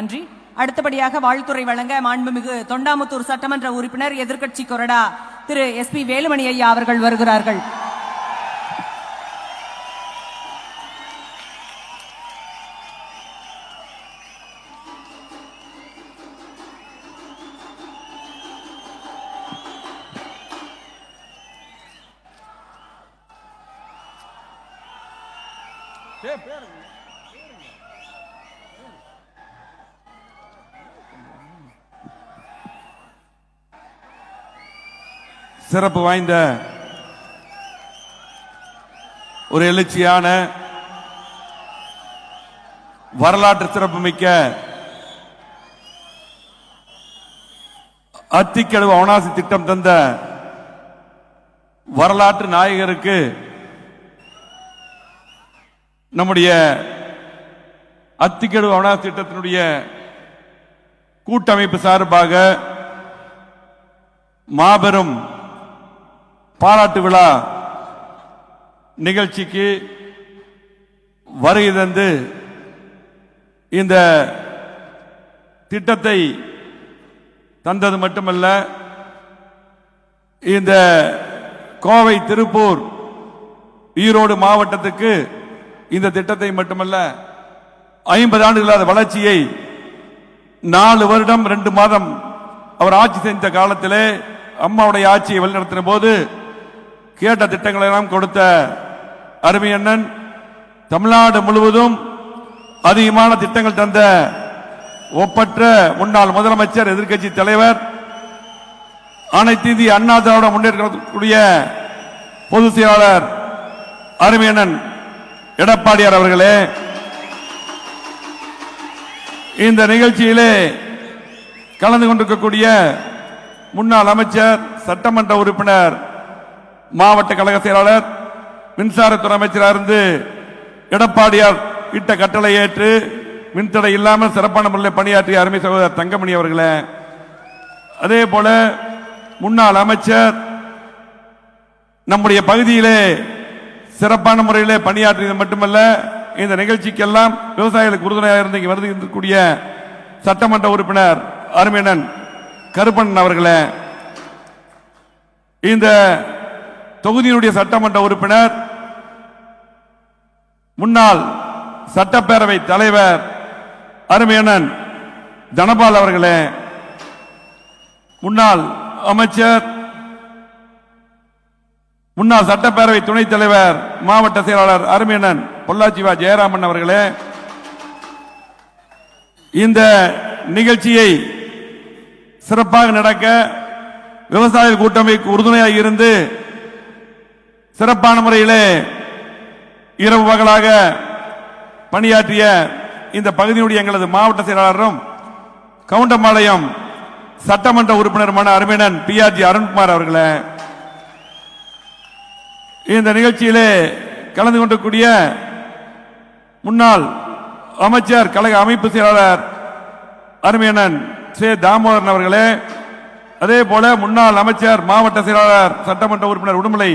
நன்றி. அடுத்தபடியாக வாழ்த்துறை வழங்க மாண்புமிகு தொண்டாமுத்தூர் சட்டமன்ற உறுப்பினர் எதிர்க்கட்சி கொறடா திரு SP வேலுமணி ஐயா அவர்கள் வருகிறார்கள். சிறப்பு வாய்ந்த ஒரு எழுச்சியான வரலாற்று சிறப்புமிக்க அத்திக்கடவு அவனாசி திட்டம் தந்த வரலாற்று நாயகருக்கு நம்முடைய அத்திக்கடவு அவனாசி திட்டத்தினுடைய கூட்டமைப்பு சார்பாக மாபெரும் பாராட்டு விழா நிகழ்ச்சிக்கு வருகை தந்து இந்த திட்டத்தை தந்தது மட்டுமல்ல, இந்த கோவை, திருப்பூர், ஈரோடு மாவட்டத்துக்கு இந்த திட்டத்தை மட்டுமல்ல 50 ஆண்டுகளாத வளர்ச்சியை 4 வருடம் 2 மாதம் அவர் ஆட்சி செய்த காலத்திலே அம்மாவுடைய ஆட்சியை வழிநடத்தின போது கேட்ட திட்டங்களை எல்லாம் கொடுத்த அருமை அண்ணன், தமிழ்நாடு முழுவதும் அதிகமான திட்டங்கள் தந்த ஒப்பற்ற முன்னாள் முதலமைச்சர், எதிர்க்கட்சி தலைவர், அனைத்து இந்திய அண்ணா திராவிட முன்னேற்றக்கூடிய பொதுச் செயலாளர் அருமை அண்ணன் எடப்பாடியார் அவர்களே, இந்த நிகழ்ச்சியிலே கலந்து கொண்டிருக்கக்கூடிய முன்னாள் அமைச்சர், சட்டமன்ற உறுப்பினர், மாவட்ட கழக செயலாளர், மின்சாரத்துறை அமைச்சராக இருந்து எடப்பாடியார் இட்ட கட்டளை ஏற்று மின்தடை இல்லாமல் சிறப்பான முறையில் பணியாற்றிய அருமை சகோதரர் தங்கமணி அவர்களே, அதே போல முன்னாள் அமைச்சர், நம்முடைய பகுதியிலே சிறப்பான முறையிலே பணியாற்றியது மட்டுமல்ல, இந்த நிகழ்ச்சிக்கெல்லாம் விவசாயிகளுக்கு உறுதுணையாக இருந்து வருகின்றக்கூடிய சட்டமன்ற உறுப்பினர் அருமையண்ணன் கருப்பன் அவர்களே, இந்த தொகுதியினுடைய சட்டமன்ற உறுப்பினர், முன்னாள் சட்டப்பேரவை தலைவர் அருமையண்ணன் தனபால் அவர்களே, முன்னாள் அமைச்சர், முன்னாள் சட்டப்பேரவை துணைத் தலைவர், மாவட்ட செயலாளர் அருமையண்ணன் பொள்ளாச்சி வா ஜெயராமன் அவர்களே, இந்த நிகழ்ச்சியை சிறப்பாக நடக்க விவசாய கூட்டமைப்பு உறுதுணையாக இருந்து சிறப்பான முறையிலே இரவு பகலாக பணியாற்றிய இந்த பகுதியினுடைய எங்களது மாவட்ட செயலாளரும் கவுண்டம்பாளையம் சட்டமன்ற உறுப்பினருமான அருமையண்ணன் PRG அருண்குமார் அவர்களே, இந்த நிகழ்ச்சியிலே கலந்து கொண்டிருக்கூடிய முன்னாள் அமைச்சர், கழக அமைப்பு செயலாளர் அருமையண்ணன் தாமோதரன் அவர்களே, அதே போல முன்னாள் அமைச்சர், மாவட்ட செயலாளர், சட்டமன்ற உறுப்பினர் உடுமலை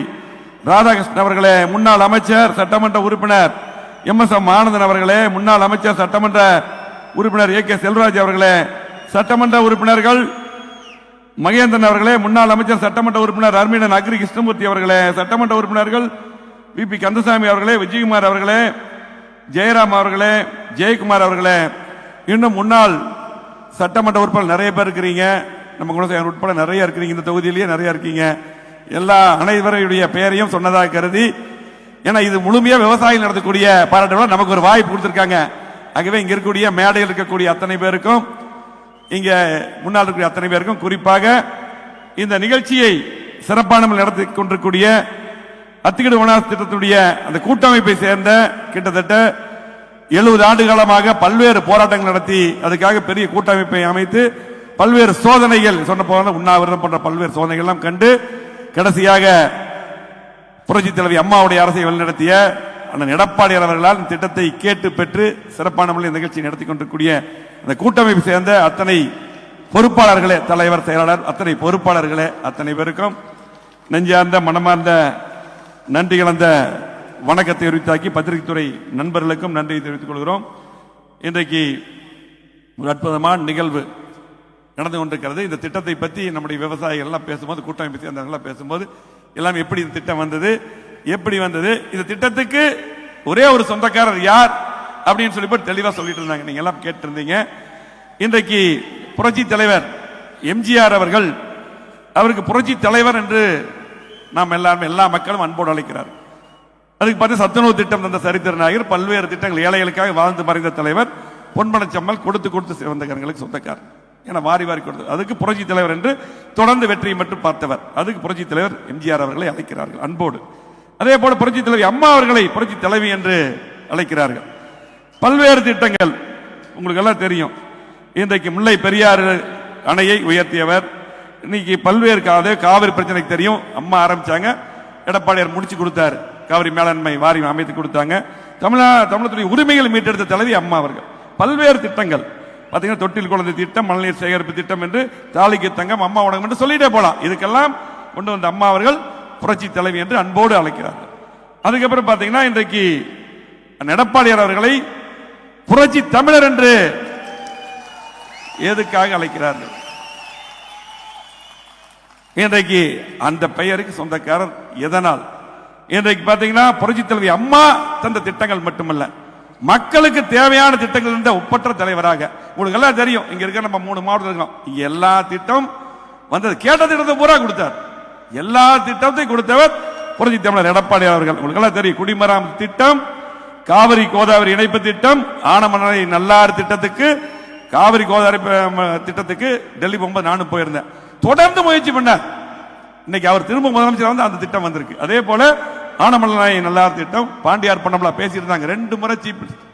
ராதாகிருஷ்ணன் அவர்களே, முன்னாள் அமைச்சர், சட்டமன்ற உறுப்பினர் MSM ஆனந்தன் அவர்களே, முன்னாள் அமைச்சர், சட்டமன்ற உறுப்பினர் AK செல்வராஜ் அவர்களே, சட்டமன்ற உறுப்பினர்கள் மகேந்திரன் அவர்களே, முன்னாள் அமைச்சர், சட்டமன்ற உறுப்பினர் அருமையண்ணன் அக்ரி கிருஷ்ணமூர்த்தி அவர்களே, சட்டமன்ற உறுப்பினர்கள் VP கந்தசாமி அவர்களே, விஜயகுமார் அவர்களே, ஜெயராம் அவர்களே, ஜெயக்குமார் அவர்களே, இன்னும் முன்னாள் சட்டமன்ற உறுப்பினர் நிறைய பேர் இருக்கிறீங்க, நம்ம குணசேகரன் உட்பட நிறைய இருக்கிறீங்க, இந்த தொகுதியிலேயே நிறைய இருக்கீங்க. எல்லா அனைவருடைய பெயரையும் சொன்னதாக கருதி, ஏன்னா இது முழுமையா விவசாயிகள் நடத்தக்கூடிய பாராட்டு நமக்கு ஒரு வாய்ப்பு கொடுத்திருக்காங்க. ஆகவே இங்க இருக்கக்கூடிய மேடையில் இருக்கக்கூடிய அத்தனை பேருக்கும், இங்க முன்னால் இருக்கக்கூடிய அத்தனை பேருக்கும், குறிப்பாக இந்த நிகழ்ச்சியை சிறப்பான நடத்தி கொண்டிருக்கூடிய அத்திக்கடவு அவனாசி திட்டத்துடைய அந்த கூட்டமைப்பை சேர்ந்த கிட்டத்தட்ட 70 ஆண்டு காலமாக பல்வேறு போராட்டங்கள் நடத்தி அதுக்காக பெரிய கூட்டமைப்பை அமைத்து பல்வேறு சோதனைகள், சொன்ன போன உண்ணாவிரதம் போன்ற பல்வேறு சோதனைகள் எல்லாம் கண்டு கடைசியாக புரட்சி தலைவி அம்மாவுடைய அரசை வழிநடத்திய அண்ணன் எடப்பாடியார் அவர்களால் இந்த திட்டத்தை கேட்டு பெற்று சிறப்பான முறையில் நிகழ்ச்சி நடத்தி கொண்டிருக்கூடிய அந்த கூட்டமைப்பை சேர்ந்த அத்தனை பொறுப்பாளர்களே, தலைவர், செயலாளர், அத்தனை பொறுப்பாளர்களே, அத்தனை பேருக்கும் நெஞ்சார்ந்த மனமார்ந்த நன்றி கலந்த வணக்கத்தை உரித்தாக்கி பத்திரிகை துறை நண்பர்களுக்கும் நன்றியை தெரிவித்துக் கொள்கிறோம். இன்றைக்கு ஒரு அற்புதமான நிகழ்வு நடந்து கொண்டிருக்கிறது. இந்த திட்டத்தை பற்றி நம்முடைய விவசாயிகள் எல்லாம் பேசும்போது, கூட்டமைப்பு சேர்ந்தவர்கள் பேசும்போது எல்லாம் எப்படி இந்த திட்டம் வந்தது, எப்படி வந்தது, இந்த திட்டத்துக்கு ஒரே ஒரு சொந்தக்காரர் யார் அப்படின்னு சொல்லி தெளிவா சொல்லிட்டு இருந்தாங்க. நீங்க எல்லாம் கேட்டு இருந்தீங்க. இன்றைக்கு புரட்சி தலைவர் எம்ஜிஆர் அவர்கள், அவருக்கு புரட்சி தலைவர் என்று நாம் எல்லா மக்களும் அன்போடு அழைக்கிறார். அதுக்கு பார்த்து சத்துணவு திட்டம் தந்த சரித்திர நாயகர், பல்வேறு திட்டங்கள் ஏழைகளுக்காக வாழ்ந்து மறைந்த தலைவர், பொன்மனச்சம்மல் கொடுத்து சிவந்தகர்களுக்கு சொந்தக்காரர் என வாரி வாரி கொடுத்து அதுக்கு புரட்சி தலைவர் என்று தொடர்ந்து வெற்றியை மட்டும் பார்த்தவர். அதுக்கு புரட்சி தலைவர் எம்ஜிஆர் அவர்களை அழைக்கிறார்கள் அன்போடு. அதே போல புரட்சி தலைவி அம்மா அவர்களை புரட்சி தலைவி என்று அழைக்கிறார்கள். பல்வேறு திட்டங்கள் உங்களுக்கு எல்லாம் தெரியும். இன்றைக்கு முல்லை பெரியாறு அணையை உயர்த்தியவர். இன்னைக்கு பல்வேறு காவிரி பிரச்சனைக்கு தெரியும். அம்மா ஆரம்பிச்சாங்க, எடப்பாடியார் முடிச்சு கொடுத்தாரு, காவிரி மேலாண்மை வாரியம் அமைத்து கொடுத்தாங்க. தமிழகத்துடைய உரிமைகளை மீட்டெடுத்த தலைவி அம்மா அவர்கள். பல்வேறு திட்டங்கள் பாத்தீங்கன்னா, தொட்டில் குழந்தை திட்டம், மழைநீர் சேகரிப்பு திட்டம் என்று, தாலிக்கு தங்கம், அம்மா உணவு என்று சொல்லிட்டே போலாம். இதுக்கெல்லாம் கொண்டு வந்த அம்மா அவர்கள் புரட்சி தலைவி என்று அன்போடு அழைக்கிறார்கள். அதுக்கப்புறம் பாத்தீங்கன்னா, இன்றைக்கு எடப்பாடியார் அவர்களை புரட்சி தமிழர் என்று எதுக்காக அழைக்கிறார்கள்? இன்றைக்கு அந்த பெயருக்கு சொந்தக்காரர் எதனால்? இன்றைக்கு பாத்தீங்கன்னா, புரட்சி தலைவி அம்மா தந்த திட்டங்கள் மட்டுமல்ல, மக்களுக்கு தேவையான திட்டங்கள் இருந்த ஒப்பற்ற தலைவராக. உங்களுக்கு எல்லாம் தெரியும், இங்க இருக்க நம்ம 3 மாவட்டம் இருக்கோம். இங்க எல்லா திட்டம் வந்தது, கேட்ட திட்டத்தை பூரா கொடுத்தார். எல்லா திட்டத்தையும் கொடுத்தவர் புரட்சி தமிழர் எடப்பாடியார் அவர்கள். உங்களுக்கு எல்லாம் தெரியும், குடிமராமத்து திட்டம், காவிரி கோதாவரி இணைப்பு திட்டம், ஆனமலை நல்லாறு திட்டத்துக்கு, காவிரி கோதாவரி திட்டத்துக்கு டெல்லி போகும்போது நானும் போயிருந்தேன். தொடர்ந்து முயற்சி பண்ணார். இன்னைக்கு அவர் திரும்ப முதலமைச்சர் வந்து அந்த திட்டம் வந்திருக்கு. அதே போல ஆனமலை நல்லாறு திட்டம், பாண்டியார் பண்ணம்லா பேசியிருந்தாங்க. 2 முறை சீஃப் மினிஸ்டர்,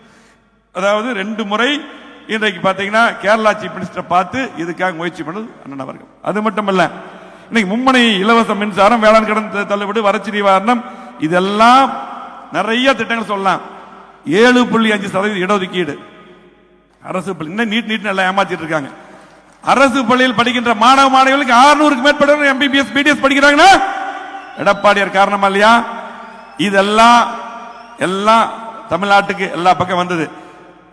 அதாவது 2 முறை இன்றைக்கு பாத்தீங்கன்னா கேரளா சீஃப் மினிஸ்டர் பார்த்து இதுக்காக முயற்சி பண்ணது அண்ணன் அவர்கள். அது மட்டுமல்ல, இன்னைக்கு மும்மணி இலவச மின்சாரம், வேளாண் கடன் தள்ளுபடி, வறட்சி நிவாரணம், இதெல்லாம் நிறைய திட்டங்கள் சொல்லலாம். 7.5% இடஒதுக்கீடு அரசு பள்ளி. இன்னும் நீட் எல்லாம் ஏமாத்திட்டு இருக்காங்க. அரசு பள்ளியில் படிக்கின்ற மாணவ மாணவிகளுக்கு 600க்கு மேற்பட்ட எம்பிபிஎஸ் பிடிஎஸ் படிக்கிறாங்கன்னா எடப்பாடியார் காரணமா இல்லையா? இதெல்லாம் எல்லாம் தமிழ்நாட்டுக்கு எல்லா பக்கம் வந்தது.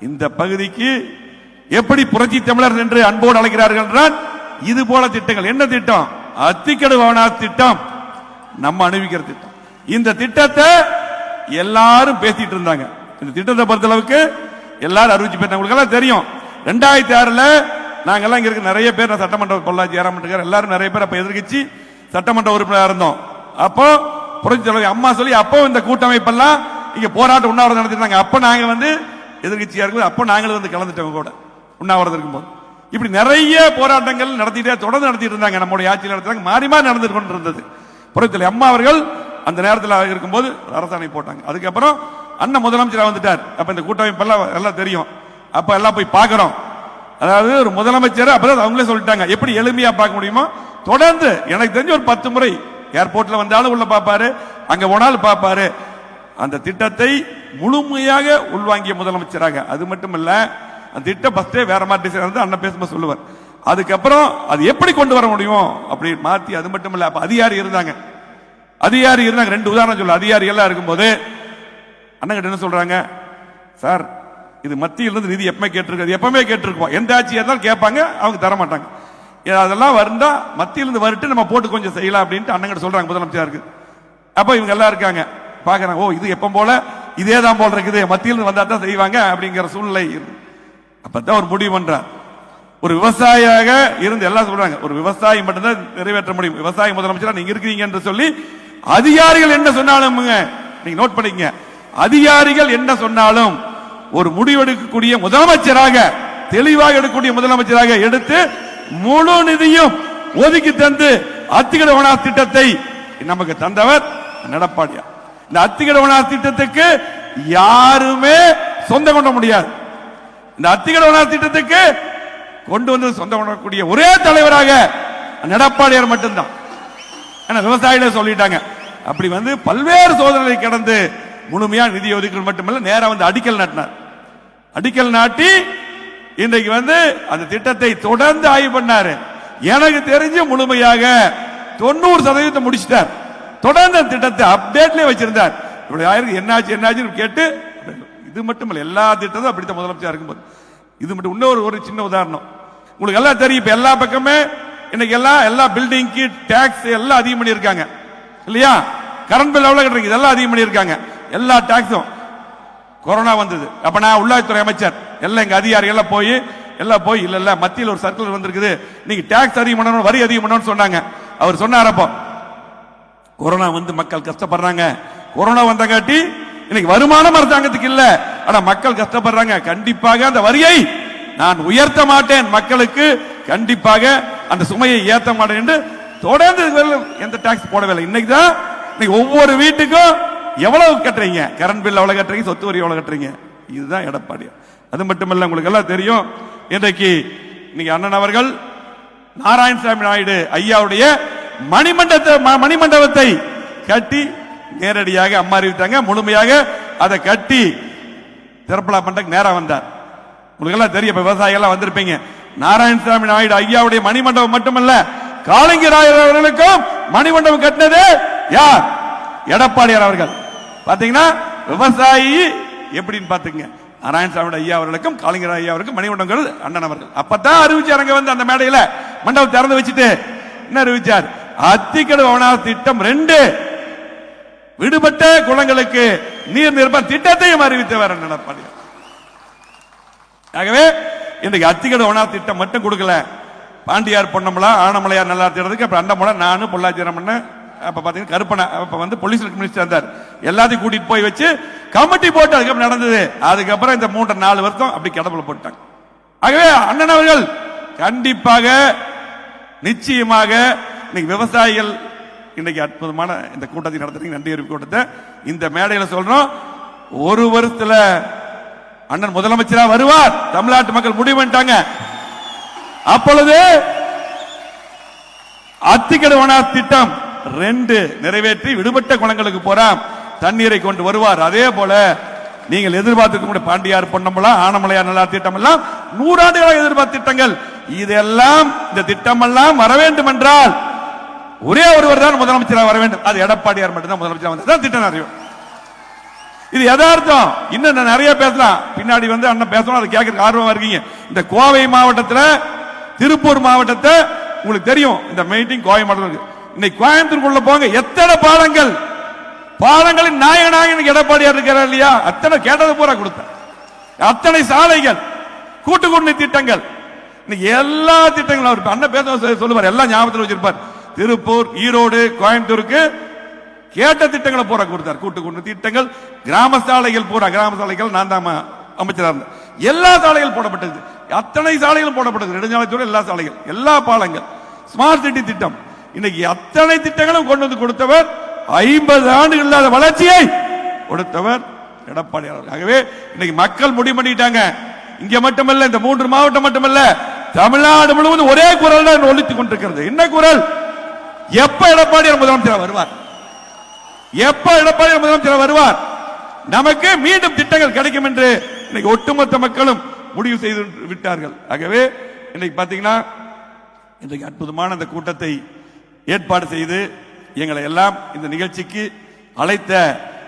இந்த பகுதிக்கு எப்படி புரட்சி தமிழர் என்று அன்போடு அழைக்கிறார்கள் என்றால், இது போல திட்டங்கள். என்ன திட்டம்? அத்திக்கடு வனார் திட்டம், நம்ம அனுபவிக்கிற திட்டம். இந்த திட்டத்தை எல்லாரும் பேசிட்டு இருந்தாங்க. இந்த திட்டத்தை பொறுத்தளவுக்கு எல்லாரும் அறிவிச்சு பேசினாங்க. உங்களுக்கு எல்லாம் தெரியும், 2006ல் நாங்கெல்லாம் இங்க இருக்க நிறைய பேர், சட்டமன்ற பொள்ளாச்சி ஏறாமட்டுக்கார் எல்லாரும் நிறைய பேர் அப்ப எதிர்கட்சி சட்டமன்ற உறுப்பினராக இருந்தோம். அப்போ புரட்சி தலைவி அம்மா சொல்லி அப்போ இந்த கூட்டமைப்பெல்லாம் இங்க போராட்டம் உண்ணாவிரதம் நடத்திருந்தாங்க. அப்ப நாங்க வந்து எதிர்கட்சியா இருக்கும்போது அப்போ நாங்களும் வந்து கலந்துட்டோம் கூட உண்ணாவிரதம் இருக்கும்போது. இப்படி நிறைய போராட்டங்கள் நடத்திட்டே தொடர்ந்து நடத்திட்டு இருந்தாங்க. நம்முடைய ஆட்சியில் நடத்துறாங்க, மாறி மாறி நடந்து கொண்டு இருந்தது. புரட்சி தலைவி அம்மா அவர்கள் அந்த நேரத்தில் இருக்கும்போது அரசாணை போட்டாங்க. அதுக்கப்புறம் அண்ணன் முதலமைச்சராக வந்துட்டார். அப்ப இந்த கூட்டமைப்பெல்லாம் எல்லாம் தெரியும். அப்ப எல்லாம் போய் பார்க்கிறோம். அதாவது ஒரு முதலமைச்சர் அப்பதான் அவங்களே சொல்லிட்டாங்க, எப்படி எளிமையா பார்க்க முடியுமோ தொடர்ந்து. எனக்கு தெரிஞ்சு ஒரு 10 முறை ஏர்போர்ட்ல வந்தாலும் உள்ள பார்ப்பாரு, அங்க போனாலும் பார்ப்பாரு. அந்த திட்டத்தை முழுமையாக உள்வாங்கிய முதலமைச்சராக. அது மட்டும் இல்ல, அந்த திட்டம் ஃபர்ஸ்டே வேற மாதிரி டிசைன் வந்து அண்ணன் பேசும்போது சொல்லுவார். அதுக்கப்புறம் அது எப்படி கொண்டு வர முடியும் அப்படி மாத்தி. அது மட்டும் இல்ல, அப்ப அதிகாரி இருந்தாங்க. 2 உதாரணம் சொல்ல. அதிகாரி எல்லாம் இருக்கும்போது அண்ணன் கிட்ட என்ன சொல்றாங்க, சார் இது மத்தியிலிருந்து நிதி எப்பவுமே கேட்டிருக்காது, எப்பவுமே கேட்டிருக்கோம், எந்த ஆட்சியா இருந்தாலும் கேட்பாங்க, அவங்க தர மாட்டாங்க. அதெல்லாம் வந்தா மத்தியிலிருந்து வரட்டு நம்ம போட்டு கொஞ்சம் செய்யலாம் அப்படின்ட்டு அண்ணன் கிட்ட சொல்றாங்க முதலமைச்சருக்கு. அப்ப இவங்க எல்லாம் இருக்காங்க பாக்குறாங்க, ஓ இது எப்ப போல இதே தான் போல இருக்குது, மத்தியிலிருந்து வந்தா தான் செய்வாங்க அப்படிங்கிற சூழ்நிலை. அப்பதான் ஒரு முடிவு பண்றார். ஒரு விவசாயியாக இருந்து எல்லாம் சொல்றாங்க, ஒரு விவசாயி மட்டும்தான் நிறைவேற்ற முடியும், விவசாயி முதலமைச்சரா நீங்க இருக்கிறீங்க என்று சொல்லி அதிகாரிகள் என்ன சொன்னாலும் நீங்க நோட் பண்ணிக்கங்க, அதிகாரிகள் என்ன சொன்னாலும் ஒரு முடிவெடுக்கக்கூடிய முதலமைச்சராக, தெளிவாக எடுக்கக்கூடிய முதலமைச்சராக எடுத்து முழு நிதியும் ஒதுக்கி தந்து அத்திக்கட வனார் திட்டத்தை நமக்கு தந்தவர் எடப்பாடியார். இந்த அத்திக்கட வனார் திட்டத்துக்கு யாருமே சொந்தம் கொண்ட முடியாது. இந்த அத்திக்கட வனார் திட்டத்துக்கு கொண்டு வந்து சொந்தம் கொள்ளக்கூடிய ஒரே தலைவராக எடப்பாடியார் மட்டும்தான். விவசாயிகள் சொல்லிட்டாங்க. அப்படி வந்து பல்வேறு சோதனைகளை கடந்து முழுமையா நிதி ஒதுக்கீடு மட்டுமல்ல, நேரா வந்து அடிக்கல் நாட்டினார். அடிக்கல் நாட்டி இன்றைக்கு வந்து அந்த திட்டத்தை தொடர்ந்து ஆய்வு பண்ணாரு. எனக்கு தெரிஞ்சு முழுமையாக 90% முடிச்சிட்டார். தொடர்ந்து அந்த திட்டத்தை அப்டேட்லயே வச்சிருந்தார். இவ்வளவு ஆயிரம் என்னாச்சு கேட்டு, இது மட்டுமல்ல எல்லா திட்டமும் அப்படித்தான் முதலமைச்சர் இருக்கும்போது இது மட்டும் இன்னொரு ஒரு சின்ன உதாரணம். உங்களுக்கு எல்லாம் தெரியும், இப்ப எல்லா பக்கமே இன்னைக்கு எல்லா பில்டிங்க்கு டாக்ஸ் எல்லாம் அதிகம் பண்ணியிருக்காங்க இல்லையா? கரண்ட் பில் எவ்வளவு கட்டுறீங்க, இதெல்லாம் அதிகம் பண்ணியிருக்காங்க. எல்லா டாக்ஸும் கொரோனா வந்தது. அப்ப நான் உள்ளாட்சித்துறை அமைச்சர் எல்லாம் எங்க அதிகாரிகள் எல்லாம் போய் இல்ல மத்தியில் ஒரு சர்க்குலர் வந்திருக்குது, நீங்க டாக்ஸ் அதிகம் பண்ணணும், வரி அதிகம் பண்ணணும்னு சொன்னாங்க. அவர் சொன்னார், அப்போ கொரோனா வந்து மக்கள் கஷ்டப்படுறாங்க, கொரோனா வந்தங்காட்டி இன்னைக்கு வருமானம் அரசாங்கத்துக்கு இல்ல, ஆனா மக்கள் கஷ்டப்படுறாங்க, கண்டிப்பாக அந்த வரியை நான் உயர்த்த மாட்டேன், மக்களுக்கு கண்டிப்பாக அந்த சுமையை ஏற்ற மாட்டேன் என்று தொடர்ந்து எந்த டாக்ஸ் போடவில்லை. இன்னைக்கு ஒவ்வொரு வீட்டுக்கும் எவ்வளவு கட்டுறீங்க, கரண்ட் பில் எவ்வளவு கட்டுறீங்க, சொத்து வரி எவ்வளவு கட்டுறீங்க, இதுதான் எடப்பாடி. அது மட்டுமல்ல, உங்களுக்கு எல்லாம் தெரியும், இன்றைக்கு இன்னைக்கு அண்ணன் அவர்கள் நாராயணசாமி நாயுடு ஐயாவுடைய மணிமண்டபத்தை கட்டி நேரடியாக அம்மா அறிவித்தாங்க, முழுமையாக அதை கட்டி திறப்பலா பண்றதுக்கு நேரம் வந்தார். உங்களுக்கு எல்லாம் தெரியும், விவசாயிகள் எல்லாம் வந்திருப்பீங்க. நாராயணசாமி நாயுடு ஐயாவுடைய மணிமண்டபம் மட்டுமல்ல, காளிங்கராயர் அவர்களுக்கும் மணிமண்டபம் கட்டினது யார்? எடப்பாடியார் அவர்கள். பாத்தீங்கன்னா விவசாயி எப்படின்னு பாத்துங்க, நாராயணசாமி ஐயா அவர்களுக்கும் காளிங்கராயர் ஐயா அவருக்கும் மணிமண்டபங்கள் அண்ணன் அவர்கள். அப்பதான் அறிவிச்சார், அங்க வந்து அந்த மேடையில மண்டபம் திறந்து வச்சுட்டு என்ன அறிவிச்சார்? அத்திக்கடவு அவனார் திட்டம் 2 விடுபட்ட குளங்களுக்கு நீர் நிரப்ப திட்டத்தையும் அறிவித்தவர் எடப்பாடியார். ஆகவே இன்றைக்கு அத்திக்கடவு அவனார் திட்டம் மட்டும் கொடுக்கல, பாண்டியார் பொன்னமலா ஆனமலையார் நல்லா திறதுக்கு அப்புறம் அண்டமலை நானும் பொள்ளாச்சி ரமண்ண அப்ப பாத்தீங்கன்னா கருப்பனை அப்ப வந்து போலீஸ் மினிஸ்டர் இருந்தார், எல்லாத்தையும் கூட்டிட்டு போய் வச்சு கமிட்டி போட்டு அதுக்கப்புறம் நடந்தது. அதுக்கப்புறம் இந்த 3-4 வருஷம் அப்படி கிடப்புல போட்டாங்க. ஆகவே அண்ணன் அவர்கள் கண்டிப்பாக நிச்சயமாக இன்னைக்கு விவசாயிகள் இன்னைக்கு அற்புதமான இந்த கூட்டத்தை நடத்துறீங்க, நன்றி அறிவிப்பு கூட்டத்தை இந்த மேடையில சொல்றோம். ஒரு வருஷத்துல அண்ணன் முதலமைச்சரா வருவார், தமிழ்நாட்டு மக்கள் முடிவு பண்ணிட்டாங்க. அப்பொழுது அத்திக்கடவு திட்டம் 2 நிறைவேற்றி விடுபட்ட குளங்களுக்கு போறாம் தண்ணீரை கொண்டு வருவார். அதே போல நீங்கள் எதிர்பார்த்து பாண்டியார் பொன்னம்பலா ஆனமலையார் நல்லா திட்டம் எல்லாம் 100 ஆண்டுகளாக எதிர்பார்த்த திட்டங்கள், இதெல்லாம் இந்த திட்டம் எல்லாம் வர வேண்டும் என்றால் ஒரே ஒருவர் தான் முதலமைச்சராக வர வேண்டும், அது எடப்பாடியார் மட்டும்தான் முதலமைச்சராக வந்தது திட்டம் அறியும். இது யதார்த்தம். இன்னும் நிறைய பேசலாம், பின்னாடி வந்து அண்ணன் பேசணும், அதை கேட்கறதுக்கு ஆர்வமா இருக்கீங்க. இந்த கோவை மாவட்டத்தில் திருப்பூர் மாவட்டத்தை உங்களுக்கு தெரியும், இந்த மீட்டிங் கோவை மாவட்டம். இன்னைக்கு கோயம்புத்தூருக்குள்ள போங்க, எத்தனை பாலங்களின் நாயகனாக எடப்பாடியார் இருக்கிறார் இல்லையா? அத்தனை கேட்டது பூரா கொடுத்த அத்தனை சாலைகள், கூட்டு குடிநீர் திட்டங்கள், இன்னைக்கு எல்லா திட்டங்களும் அவர் அண்ணன் பேச சொல்லுவார், எல்லாம் ஞாபகத்தில் வச்சிருப்பார். திருப்பூர் ஈரோடு கோயம்புத்தூருக்கு கேட்ட திட்டங்களை பூரா கொடுத்தார். கூட்டு குடிநீர் திட்டங்கள், கிராம சாலைகள் பூரா, கிராம சாலைகள் நான் தான் அமைச்சராக இருந்தேன், எல்லா சாலைகள் போடப்பட்டது, அத்தனை சாலைகளும் போடப்பட்டது, நெடுஞ்சாலைத்துறை எல்லா சாலைகள், எல்லா பாலங்கள், ஸ்மார்ட் சிட்டி திட்டம், இன்னைக்கு அத்தனை திட்டங்களும் கொண்டு வந்து கொடுத்தவர். 50 ஆண்டுகள் இல்லாத வளர்ச்சியை கொடுத்தவர் எடப்பாடியார். ஆகவே இன்னைக்கு மக்கள் முடிவு பண்ணிட்டாங்க. இங்க மட்டுமல்ல, இந்த 3 மாவட்டம் மட்டுமல்ல, தமிழ்நாடு முழுவதும் ஒரே குரல் தான் ஒலித்துக் கொண்டிருக்கிறது. என்ன குரல்? எப்ப எடப்பாடியார் முதலமைச்சர் வருவார், எப்ப எடப்பாடியார் முதலமைச்சர் வருவார், நமக்கு மீண்டும் திட்டங்கள் கிடைக்கும் என்று இன்னைக்கு ஒட்டுமொத்த மக்களும் முடிவு செய்து விட்டார்கள். ஆகவே இன்னைக்கு பாத்தீங்கன்னா இன்றைக்கு அற்புதமான இந்த கூட்டத்தை ஏற்பாடு செய்து எங்களை எல்லாம் இந்த நிகழ்ச்சிக்கு அழைத்த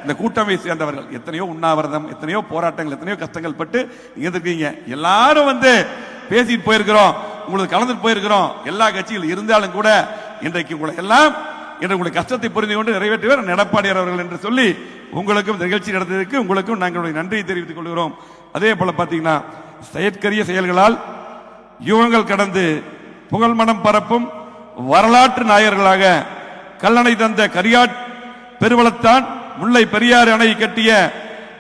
இந்த கூட்டமை சேர்ந்தவர்கள், எத்தனையோ உண்ணாவிரதம், எத்தனையோ போராட்டங்கள், எத்தனையோ கஷ்டங்கள் பட்டு இங்க இருக்கீங்க. எல்லாரும் வந்து பேசிட்டு போயிருக்கிறோம், உங்களுக்கு கலந்துட்டு போயிருக்கிறோம், எல்லா கட்சிகள் இருந்தாலும் கூட இன்றைக்கு உங்களை எல்லாம் உங்களுடைய கஷ்டத்தை புரிந்து கொண்டு நிறைவேற்றுவார் எடப்பாடியார் அவர்கள் என்று சொல்லி உங்களுக்கும் நிகழ்ச்சி நடந்ததற்கு உங்களுக்கும் நாங்களுடைய நன்றியை தெரிவித்துக் கொள்கிறோம். அதே போல பாத்தீங்கன்னா செயற்கரிய செயல்களால் யுகங்கள் கடந்து புகழ் மனம் பரப்பும் வரலாற்று நாயர்களாக கல்லணை தந்த கரியாட் பெருவளத்தான் முல்லை பெரியாறு அணை கட்டிய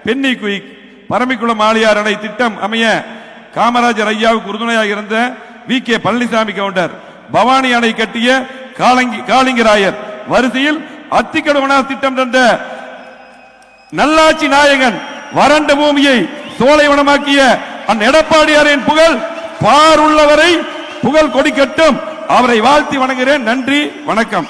பென்னி குயிக் பரமிக்குளம் ஆழியார் அணை திட்டம் அமைய காமராஜர் ஐயாவுக்கு உறுதுணையாக இருந்த VK பழனிசாமி கவுண்டர் பவானி அணை கட்டிய காளிங்கராயர் வரிசையில் அத்திக்கடவு திட்டம் தந்த நல்லாட்சி நாயகன் வறண்ட பூமியை சோலைவனமாக்கிய அந்த எடப்பாடியாரின் புகழ் பார் உள்ளவரை புகழ் கொடி கட்டும். அவரை வாழ்த்தி வணங்குகிறேன். நன்றி, வணக்கம்.